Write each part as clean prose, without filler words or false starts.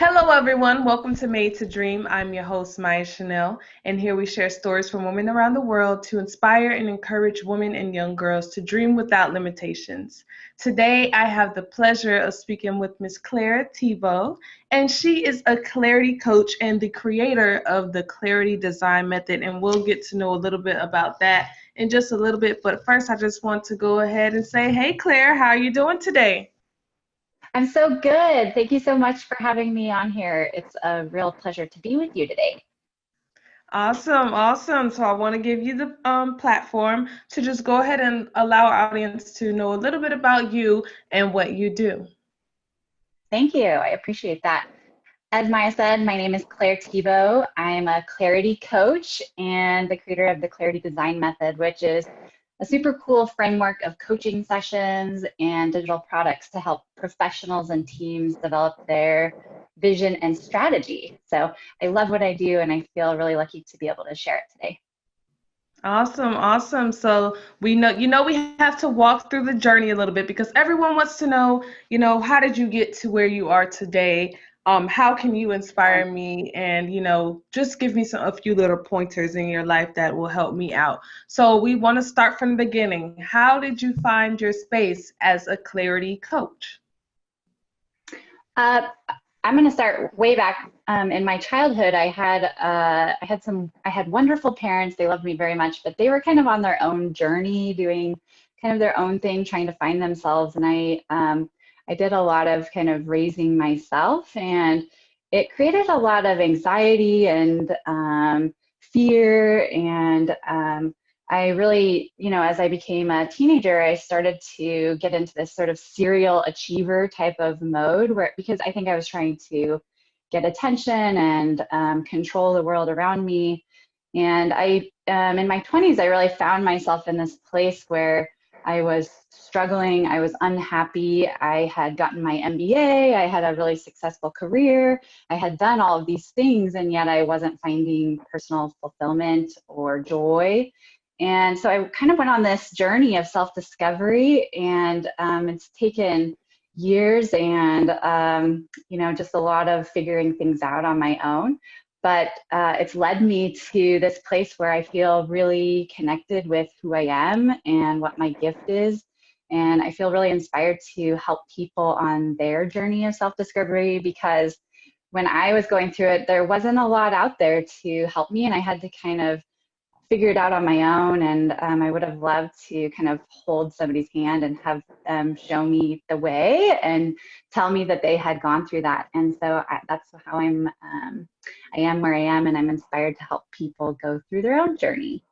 Hello, everyone. Welcome to Made to Dream. I'm your host, Maya Chanel, and here we share stories from women around the world to inspire and encourage women and young girls to dream without limitations. Today, I have the pleasure of speaking with Miss Clare Thibeau, and she is a clarity coach and the creator of the Clarity Design Method, and we'll get to know a little bit about that in just a little bit. But first, I just want to go ahead and say, hey, Clare, how are you doing today? I'm so good. Thank you so much for having me on here. It's a real pleasure to be with you today. Awesome, awesome. So I want to give you the platform to just go ahead and allow our audience to know a little bit about you and what you do. Thank you. I appreciate that. As Maya said, my name is Clare Thibeau. I'm a clarity coach and the creator of the Clarity Design Method, which is a super cool framework of coaching sessions and digital products to help professionals and teams develop their vision and strategy. So I love what I do and I feel really lucky to be able to share it today. Awesome, awesome. So we have to walk through the journey a little bit because everyone wants to know, how did you get to where you are today? How can you inspire me? And, just give me a few little pointers in your life that will help me out. So we want to start from the beginning. How did you find your space as a clarity coach? Uh, I'm going to start way back in my childhood. I had wonderful parents. They loved me very much, but they were kind of on their own journey, doing kind of their own thing, trying to find themselves. And I did a lot of kind of raising myself, and it created a lot of anxiety and fear. And I really, as I became a teenager, I started to get into this sort of serial achiever type of mode because I think I was trying to get attention and control the world around me. And in my 20s, I really found myself in this place where I was struggling. I was unhappy. I had gotten my MBA. I had a really successful career. I had done all of these things, and yet I wasn't finding personal fulfillment or joy. And so I kind of went on this journey of self-discovery, and it's taken years and, just a lot of figuring things out on my own. But it's led me to this place where I feel really connected with who I am and what my gift is. And I feel really inspired to help people on their journey of self-discovery, because when I was going through it, there wasn't a lot out there to help me, and I had to kind of figure it out on my own. And I would have loved to kind of hold somebody's hand and have them show me the way and tell me that they had gone through that. And so that's how I am where I am, and I'm inspired to help people go through their own journey.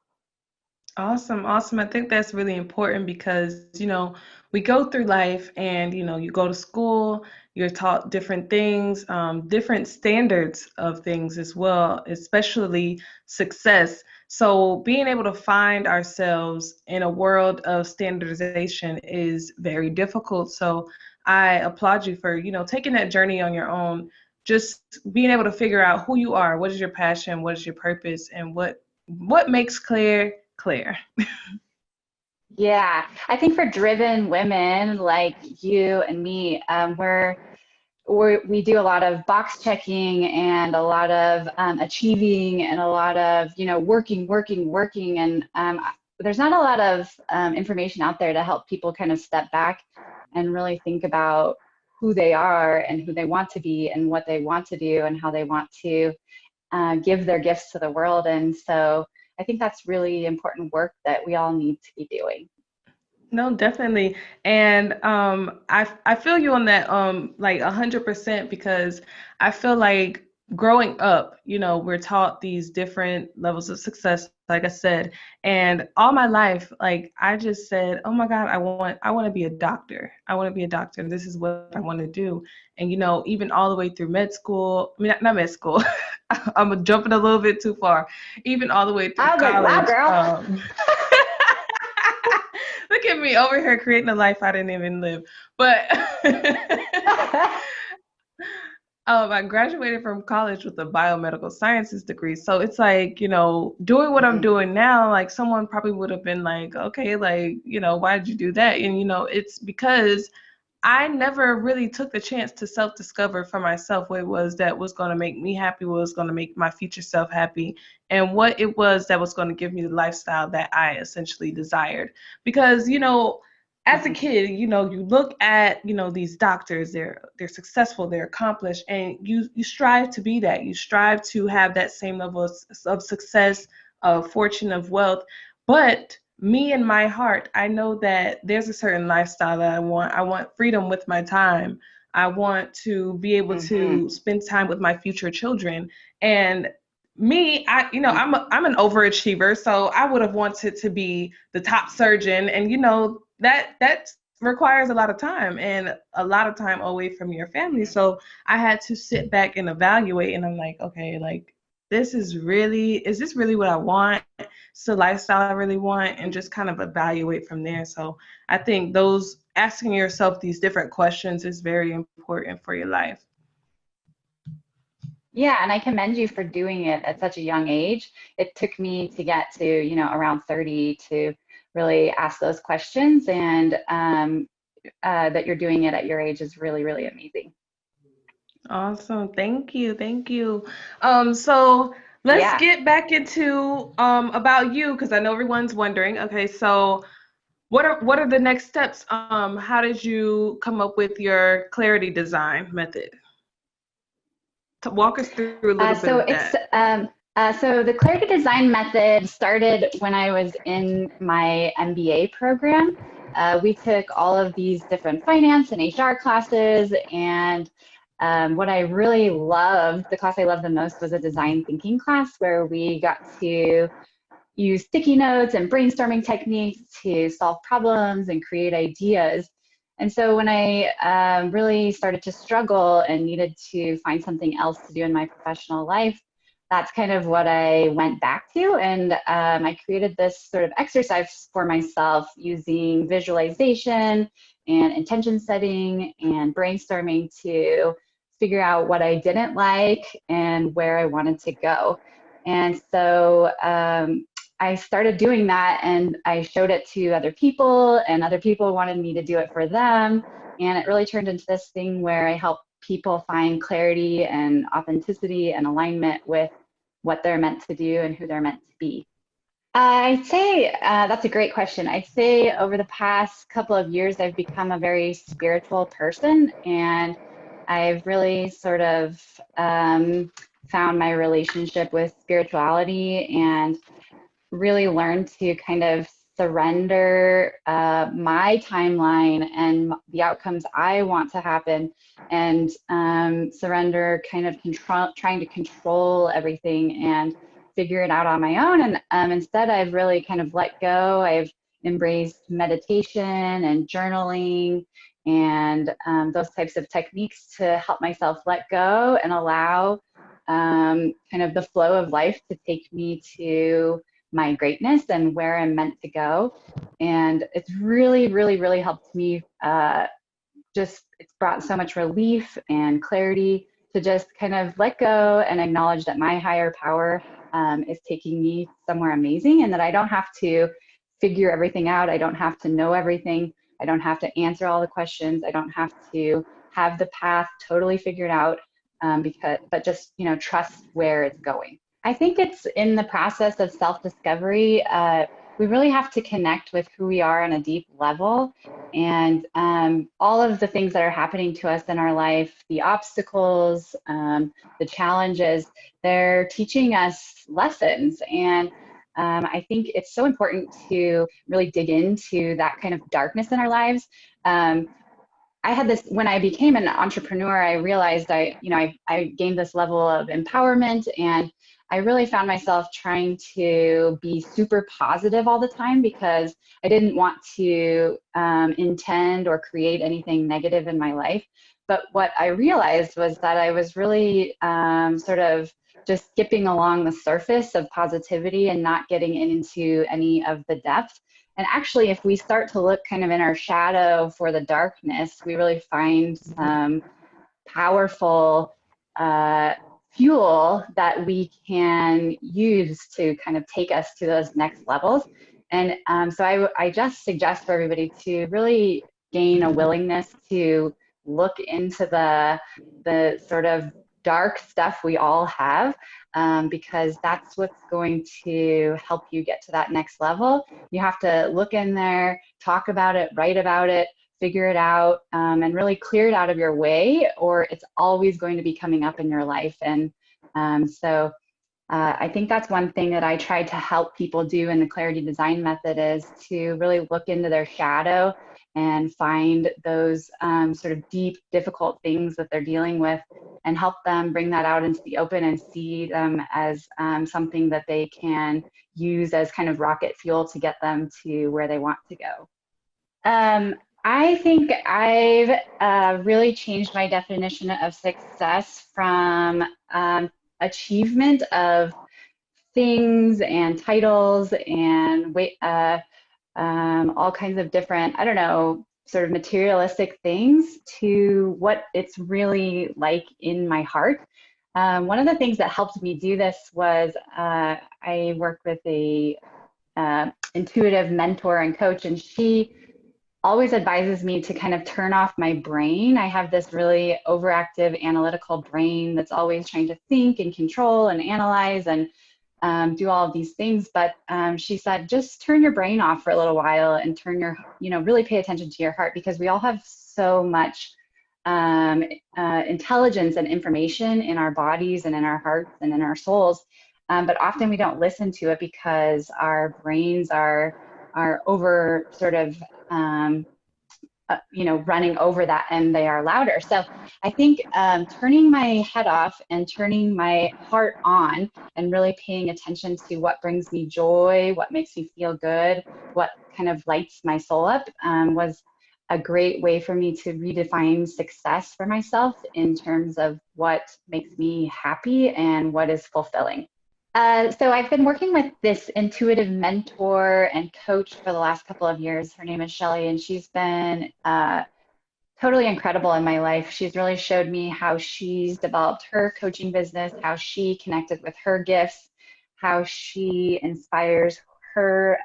Awesome, awesome. I think that's really important because, we go through life and, you go to school, you're taught different things, different standards of things as well, especially success. So being able to find ourselves in a world of standardization is very difficult. So I applaud you for, taking that journey on your own, just being able to figure out who you are, what is your passion, what is your purpose, and what makes Claire Claire. Yeah, I think for driven women like you and me, we do a lot of box checking and a lot of achieving and a lot of working, and there's not a lot of information out there to help people kind of step back and really think about who they are and who they want to be and what they want to do and how they want to give their gifts to the world. And so I think that's really important work that we all need to be doing. No, definitely. And I feel you on that like 100% because I feel like growing up, we're taught these different levels of success, like I said, and all my life, like I just said, oh my God, I want to be a doctor. I want to be a doctor. This is what I want to do. And even all the way through med school, I mean not med school. I'm jumping a little bit too far. Even all the way through I was like, wow, college. girl. Look at me over here creating a life I didn't even live. But I graduated from college with a biomedical sciences degree. So it's like, doing what I'm Mhm. doing now, like someone probably would have been like, okay, like, why did you do that? And, it's because I never really took the chance to self-discover for myself what it was that was going to make me happy, what was going to make my future self happy, and what it was that was going to give me the lifestyle that I essentially desired. Because, as a Mhm. kid, you look at, these doctors, they're successful, they're accomplished, and you strive to be that. You strive to have that same level of success, of fortune, of wealth. But me in my heart, I know that there's a certain lifestyle that I want. I want freedom with my time. I want to be able Mhm. to spend time with my future children. And me, Mhm. I'm an overachiever, so I would have wanted to be the top surgeon, and that requires a lot of time and a lot of time away from your family. So I had to sit back and evaluate, and I'm like, okay, like is this really what I want? It's the lifestyle I really want, and just kind of evaluate from there. So I think those asking yourself these different questions is very important for your life. Yeah, and I commend you for doing it at such a young age. It took me to get to, around 30 to really ask those questions, and that you're doing it at your age is really, really amazing. Awesome. Thank you. Thank you. So let's Yeah. get back into about you, because I know everyone's wondering. Okay, so what are the next steps? How did you come up with your clarity design method? To walk us through a little bit So of it's that. so the clarity design method started when I was in my MBA program. We took all of these different finance and HR classes, and what I really loved, the class I loved the most, was a design thinking class where we got to use sticky notes and brainstorming techniques to solve problems and create ideas. And so when I really started to struggle and needed to find something else to do in my professional life, that's kind of what I went back to. And I created this sort of exercise for myself using visualization and intention setting and brainstorming to figure out what I didn't like and where I wanted to go. And so I started doing that, and I showed it to other people, and other people wanted me to do it for them. And it really turned into this thing where I help people find clarity and authenticity and alignment with what they're meant to do and who they're meant to be. I'd say that's a great question. I'd say over the past couple of years, I've become a very spiritual person, and I've really sort of found my relationship with spirituality and really learned to kind of surrender my timeline and the outcomes I want to happen, and surrender kind of trying to control everything and figure it out on my own. And instead, I've really kind of let go. I've embraced meditation and journaling and those types of techniques to help myself let go and allow kind of the flow of life to take me to my greatness and where I'm meant to go. And it's really, really, really helped me. It's brought so much relief and clarity to just kind of let go and acknowledge that my higher power is taking me somewhere amazing, and that I don't have to figure everything out. I don't have to know everything. I don't have to answer all the questions. I don't have to have the path totally figured out, but just trust where it's going. I think it's in the process of self-discovery. We really have to connect with who we are on a deep level, and all of the things that are happening to us in our life, the obstacles, the challenges, they're teaching us lessons. And I think it's so important to really dig into that kind of darkness in our lives. I had this when I became an entrepreneur. I realized I gained this level of empowerment, and I really found myself trying to be super positive all the time because I didn't want to intend or create anything negative in my life. But what I realized was that I was really sort of just skipping along the surface of positivity and not getting into any of the depth. And actually, if we start to look kind of in our shadow for the darkness, we really find some powerful fuel that we can use to kind of take us to those next levels. And so I just suggest for everybody to really gain a willingness to look into the sort of dark stuff we all have, because that's what's going to help you get to that next level. You have to look in there, talk about it, write about it, figure it out, and really clear it out of your way, or it's always going to be coming up in your life. And so I think that's one thing that I try to help people do in the Clarity Design Method, is to really look into their shadow and find those sort of deep, difficult things that they're dealing with, and help them bring that out into the open and see them as something that they can use as kind of rocket fuel to get them to where they want to go. I think I've really changed my definition of success from achievement of things and titles and all kinds of different, I don't know, sort of materialistic things, to what it's really like in my heart. One of the things that helped me do this was I work with a intuitive mentor and coach, and she always advises me to kind of turn off my brain. I have this really overactive analytical brain that's always trying to think and control and analyze and do all of these things. But she said, just turn your brain off for a little while and turn your, really pay attention to your heart, because we all have so much intelligence and information in our bodies and in our hearts and in our souls. But often we don't listen to it because our brains are over sort of running over that, and they are louder. So I think turning my head off and turning my heart on and really paying attention to what brings me joy, what makes me feel good, what kind of lights my soul up, was a great way for me to redefine success for myself in terms of what makes me happy and what is fulfilling. So I've been working with this intuitive mentor and coach for the last couple of years. Her name is Shelly, and she's been totally incredible in my life. She's really showed me how she's developed her coaching business, how she connected with her gifts, how she inspires her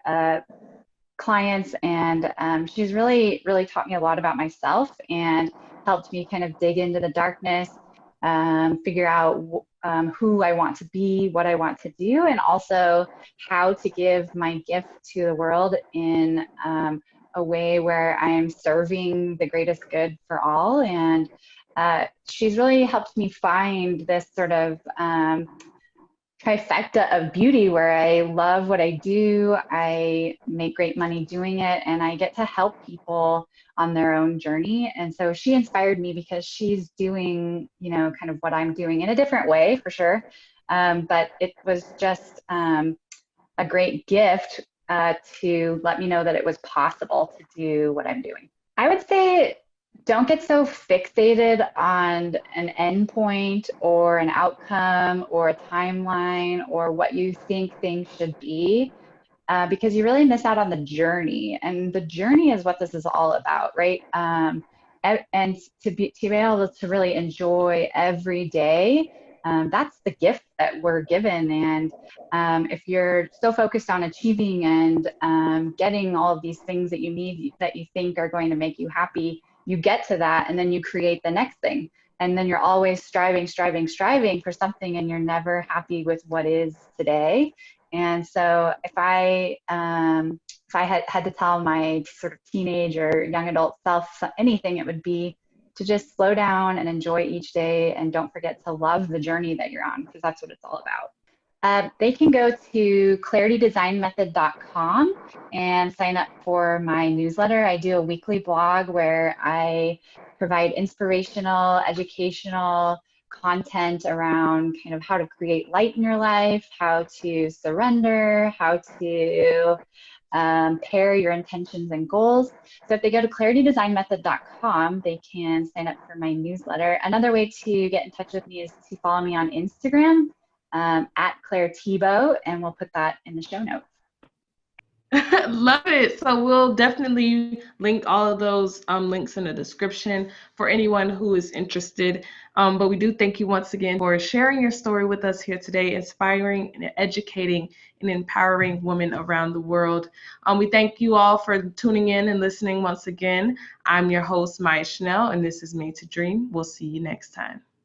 clients, and she's really, really taught me a lot about myself and helped me kind of dig into the darkness, figure out who I want to be, what I want to do, and also how to give my gift to the world in a way where I'm serving the greatest good for all. And she's really helped me find this sort of trifecta of beauty, where I love what I do, I make great money doing it, and I get to help people on their own journey. And so she inspired me because she's doing, kind of what I'm doing in a different way, for sure. But it was just a great gift to let me know that it was possible to do what I'm doing. I would say, don't get so fixated on an endpoint or an outcome or a timeline or what you think things should be, because you really miss out on the journey. And the journey is what this is all about, right? And to be able to really enjoy every day, that's the gift that we're given. And if you're so focused on achieving and getting all of these things that you need, that you think are going to make you happy, you get to that, and then you create the next thing. And then you're always striving for something, and you're never happy with what is today. And so if I had to tell my sort of teenage or young adult self anything, it would be to just slow down and enjoy each day, and don't forget to love the journey that you're on, because that's what it's all about. They can go to claritydesignmethod.com and sign up for my newsletter. I do a weekly blog where I provide inspirational, educational content around kind of how to create light in your life, how to surrender, how to pair your intentions and goals. So if they go to claritydesignmethod.com, they can sign up for my newsletter. Another way to get in touch with me is to follow me on Instagram, at Clare Thibeau, and we'll put that in the show notes. Love it. So we'll definitely link all of those links in the description for anyone who is interested. But we do thank you once again for sharing your story with us here today, inspiring and educating and empowering women around the world. We thank you all for tuning in and listening once again. I'm your host, Maya Chanel, and this is Made to Dream. We'll see you next time.